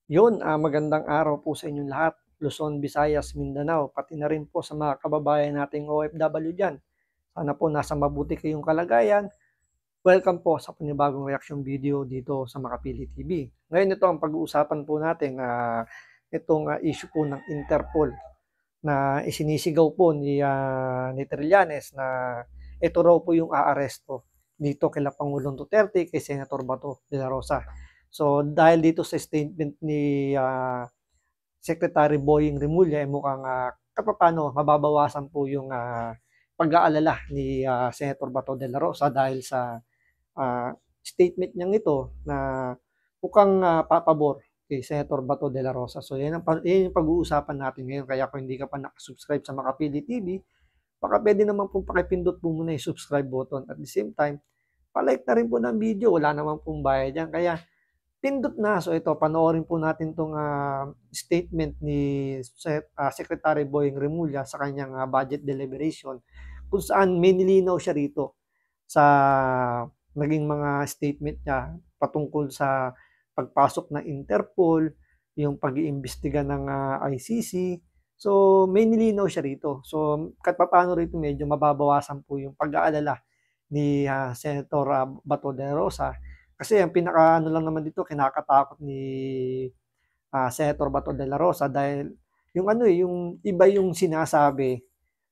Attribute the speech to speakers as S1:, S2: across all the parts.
S1: Magandang araw po sa inyong lahat, Luzon, Visayas, Mindanao, pati na rin po sa mga kababayan nating OFW diyan. Sana po nasa mabuti kayong kalagayan. Welcome po sa panibagong reaction video dito sa Makapili TV. Ngayon ito ang pag-uusapan po natin, itong issue po ng Interpol na isinisigaw po ni Trillanes na ito raw po yung aaresto dito kila Pangulong Duterte, kay Senator Bato de la Rosa. So dahil dito sa statement ni Secretary Boying Rimulya, mukhang kapapano mababawasan po yung pag-aalala ni Senator Bato de la Rosa dahil sa statement niyang ito na mukhang papabor kay Senator Bato de la Rosa. So yan yung pag-uusapan natin ngayon. Kaya kung hindi ka pa nakasubscribe sa Makapili TV, baka pwede naman pong pakipindot po muna yung subscribe button. At the same time, palike na rin po ng video. Wala naman pong bayad yan. Kaya pindot na. So ito, panoorin po natin itong statement ni Secretary Boying Remulla sa kanyang budget deliberation, kung saan may nilinaw siya rito sa naging mga statement niya patungkol sa pagpasok ng Interpol, yung pag-iimbestiga ng ICC. So may nilinaw siya rito. So kahit paano rito medyo mababawasan po yung pag-aalala ni Senator Bato de la Rosa. Kasi ang pinaka-ano lang naman dito, kinakatakot ni Senator Bato de la Rosa dahil yung iba yung sinasabi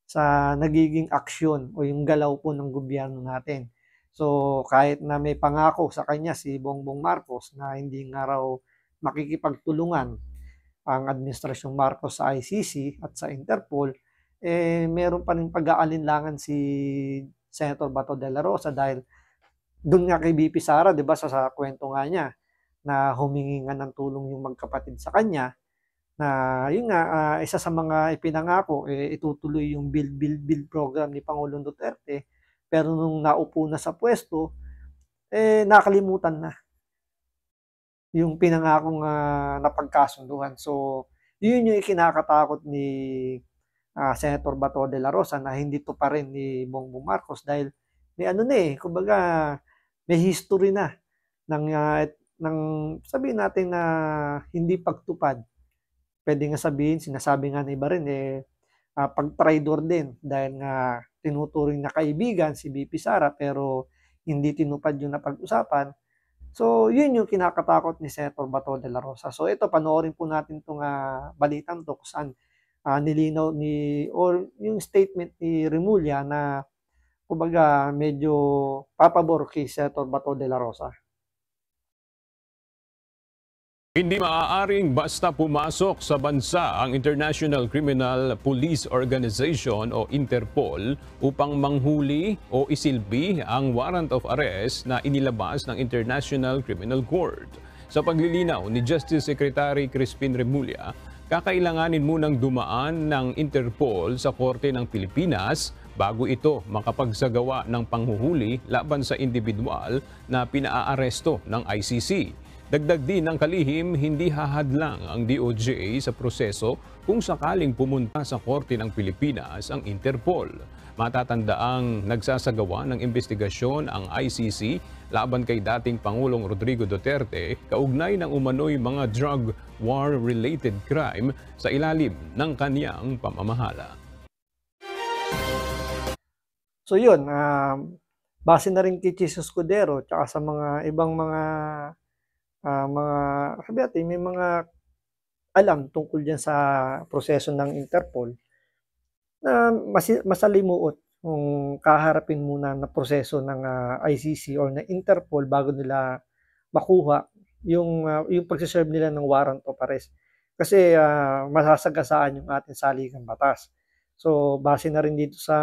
S1: sa nagiging aksyon o yung galaw po ng gobyerno natin. So kahit na may pangako sa kanya si Bongbong Marcos na hindi nga raw makikipagtulungan ang administrasyong Marcos sa ICC at sa Interpol, meron pa rin pag-aalinlangan si Senator Bato de la Rosa dahil doon nga kay BP Sara, 'di ba, sa kwento nga niya na humingi nga ng tulong yung magkapatid sa kanya na yun nga, isa sa mga ipinangako, itutuloy yung build program ni Pangulong Duterte. Pero nung naupo na sa pwesto, nakalimutan na yung pinangakong napagkasunduan. So, yun yung ikinakatakot ni Senator Bato de la Rosa na hindi to pa rin ni Bongbong Marcos dahil may ano na kumbaga may history na ng sabihin natin na hindi pagtupad. Pwede nga sabihin, sinasabi nga na iba rin, pag-traidor din dahil nga tinuturing na kaibigan si BP Sara pero hindi tinupad yung napag-usapan. So, yun yung kinakatakot ni Senator Bato de la Rosa. So, ito, panoorin po natin itong balitang to kung saan nilinaw or yung statement ni Remulla na kumbaga medyo papabor kay Senator Bato de la Rosa.
S2: Hindi maaaring basta pumasok sa bansa ang International Criminal Police Organization o Interpol upang manghuli o isilbi ang warrant of arrest na inilabas ng International Criminal Court. Sa paglilinaw ni Justice Secretary Crispin Remulla, kakailanganin munang dumaan ng Interpol sa Korte ng Pilipinas bago ito makapagsagawa ng panghuhuli laban sa individual na pinaaresto ng ICC. Dagdag din ng kalihim, hindi hahadlang ang DOJ sa proseso kung sakaling pumunta sa Korte ng Pilipinas ang Interpol. Matatandaang nagsasagawa ng investigasyon ang ICC laban kay dating Pangulong Rodrigo Duterte kaugnay ng umano'y mga drug war-related crime sa ilalim ng kaniyang pamamahala.
S1: So yun, base na rin kay Chis Escudero tsaka sa mga ibang mga sabi natin may mga alam tungkol diyan sa proseso ng Interpol na masalimuot kung kaharapin muna na proseso ng ICC or ng Interpol bago nila makuha yung pagse-serve nila ng warrant of arrest. Kasi masasagasaan yung ating saligang batas. So base na rin dito sa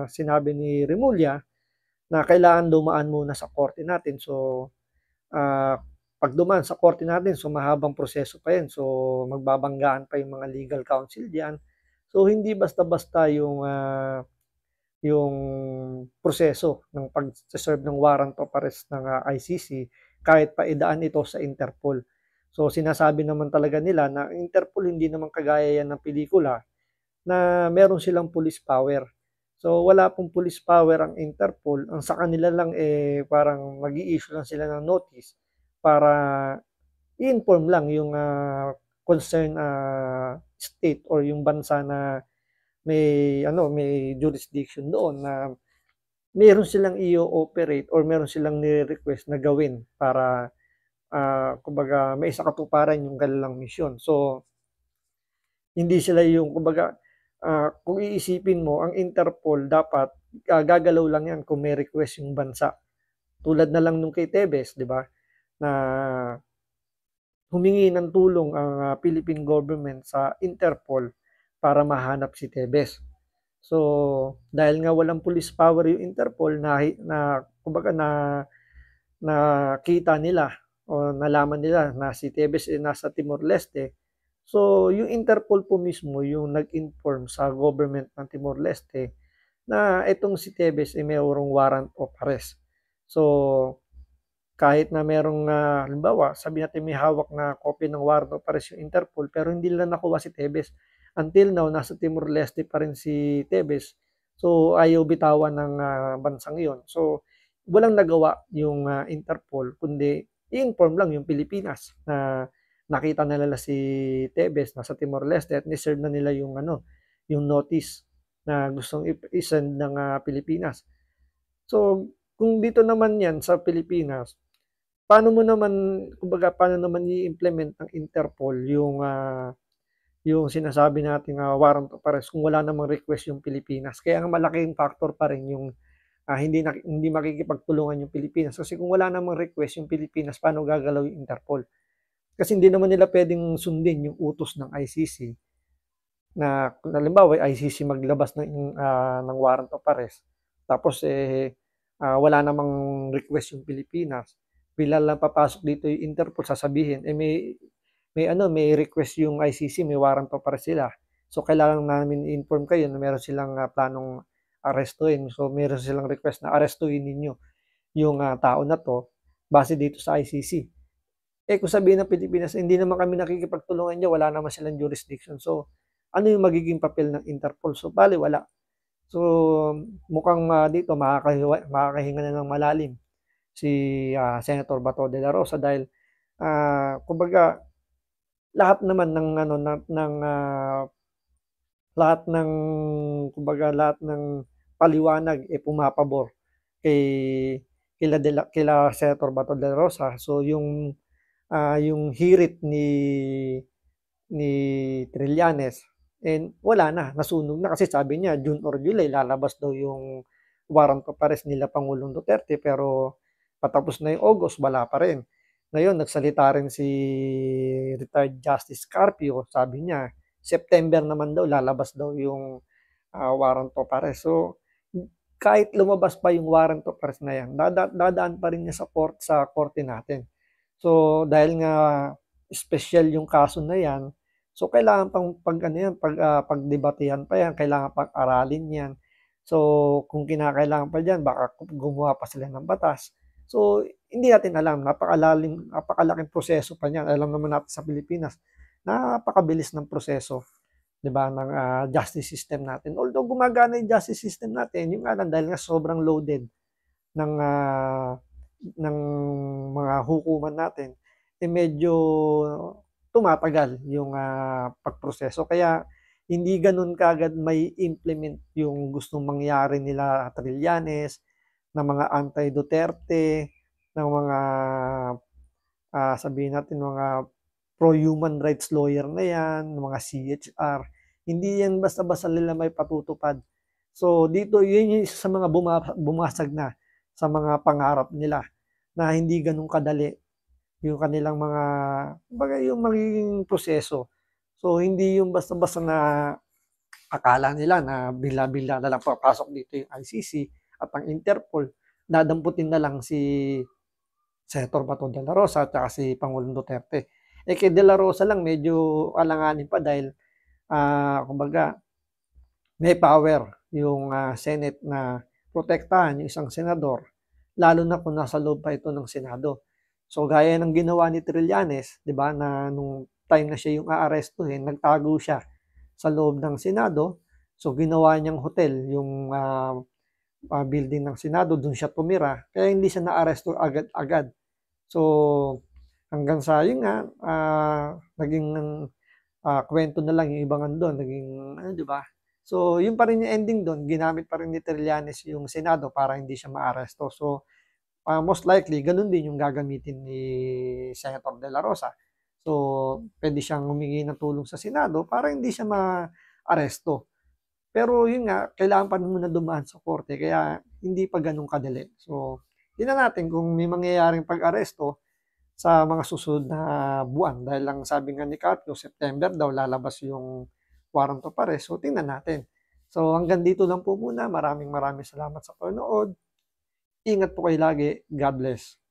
S1: sinabi ni Remulla na kailangan dumaan muna sa korte natin. So pag dumaan sa korte natin, so mahabang proseso pa yan. So magbabanggaan pa yung mga legal counsel diyan. So hindi basta-basta yung proseso ng pag-serve ng warrant of arrest ng ICC kahit pa idaan ito sa Interpol. So sinasabi naman talaga nila na Interpol hindi naman kagaya yan ng pelikula na meron silang police power. So wala pong police power ang Interpol. Ang sa kanila lang parang mag-i-issue lang sila ng notice para i-inform lang yung concerned state or yung bansa na may jurisdiction doon na meron silang i-ooperate or meron silang nire-request na gawin para kumbaga may katuparan yung kanilang misyon. So, hindi sila yung kumbaga kung iisipin mo, ang Interpol dapat gagalaw lang yan kung may request yung bansa. Tulad na lang nung kay Tebes, di ba? Na humingi ng tulong ang Philippine government sa Interpol para mahanap si Tebes. So, dahil nga walang police power yung Interpol na kumbaga nakita nila o nalaman nila na si Tebes ay nasa Timor-Leste. So, yung Interpol po mismo yung nag-inform sa government ng Timor-Leste na itong si Tebes ay mayroong warrant of arrest. So, kahit na merong halimbawa, sabi natin may hawak na copy ng warrant of arrest yung Interpol pero hindi nila nakuha si Tebes. Until now, nasa Timor-Leste pa rin si Tebes. So, ayaw bitawan ng bansang iyon. So, walang nagawa yung Interpol kundi i-inform lang yung Pilipinas na nakita na nila si Tebes nasa Timor-Leste at ni-serve na nila yung yung notice na gustong i-send ng Pilipinas. So, kung dito naman yan sa Pilipinas, paano naman i-implement ng Interpol yung sinasabi nating warrant of arrest kung wala namang request yung Pilipinas? Kaya ang malaking factor pa rin yung hindi makikipagtulungan yung Pilipinas. Kasi kung wala namang request yung Pilipinas, paano gagalaw yung Interpol? Kasi hindi naman nila pwedeng sundin yung utos ng ICC na halimbawa ICC maglabas ng warrant of arrest. Tapos wala namang request yung Pilipinas. Bila lang papasok dito yung Interpol, sasabihin may request yung ICC, may warrant of arrest sila. So kailangan namin i-inform kayo na meron silang planong arestuin. So meron silang request na arestuin ninyo yung tao na to base dito sa ICC. Kung sabihin ng Pilipinas, hindi naman kami nakikipagtulungan niya, wala naman silang jurisdiction. So, ano yung magiging papel ng Interpol? So, bali, wala. So, mukhang dito makakahinga na ng malalim si Senator Bato de la Rosa dahil kumbaga lahat naman lahat ng paliwanag pumapabor kila Senator Bato de la Rosa. So, yung hirit ni Trillanes wala na, nasunog na kasi sabi niya June or July lalabas daw yung warrant of arrest nila Pangulong Duterte pero patapos na yung August wala pa rin. Ngayon nagsalita rin si retired Justice Carpio, sabi niya September naman daw lalabas daw yung warrant of arrest. So kahit lumabas pa yung warrant of arrest na yan, dadaan pa rin niya sa korte natin. So dahil nga special yung kaso na yan, so kailangan pang pagdebatehan pa yan, kailangan pag-aralin yan. So kung kinakailangan pa diyan, baka gumawa pa sila ng batas. So hindi natin alam, napakalaking proseso pa niyan. Alam naman natin sa Pilipinas, napakabilis ng proseso, 'di ba, ng justice system natin. Although gumagana yung justice system natin, yung dahil nga sobrang loaded ng mga hukuman natin, medyo tumatagal yung pagproseso. Kaya hindi ganun kagad may implement yung gustong mangyari nila Trillanes, ng mga anti-Duterte, ng mga sabihin natin mga pro-human rights lawyer na yan, ng mga CHR. Hindi yan basta-basta nila may patutupad. So dito yun yung isa sa mga bumasag na sa mga pangarap nila na hindi ganun kadali yung kanilang yung magiging proseso. So, hindi yung basta-basta na akala nila na bila-bila na lang papasok dito yung ICC at ang Interpol, dadamputin na lang si Senator Bato de la Rosa at saka si Pangulong Duterte. Kay de la Rosa lang medyo alanganin pa dahil kumbaga may power yung Senate na protektahan yung isang senador, lalo na kung nasa loob pa ito ng Senado. So gaya ng ginawa ni Trillanes, 'di ba, na nung time na siya yung aarestuhin, nagtago siya sa loob ng Senado. So ginawa niyang hotel yung building ng Senado, doon siya tumira. Kaya hindi siya naaresto agad-agad. So Hanggang sa yun nga, naging kwento na lang yung ibang andun, naging ano, 'di ba? So, yun pa rin yung ending dun, ginamit pa rin ni Trillanes yung Senado para hindi siya maaresto. So, most likely ganun din yung gagamitin ni Senator De La Rosa. So, puwede siyang humingi ng tulong sa Senado para hindi siya maaresto. Pero yun nga, kailangan pa muna dumaan sa korte kaya hindi pa gano'n kadali. So, tingnan natin kung may mangyayaring pag-aresto sa mga susunod na buwan dahil lang sabi nga ni Carpio, September daw lalabas yung warrant of arrest. So, tingnan natin. So, hanggang dito lang po muna. Maraming maraming salamat sa panonood. Ingat po kayo lagi. God bless.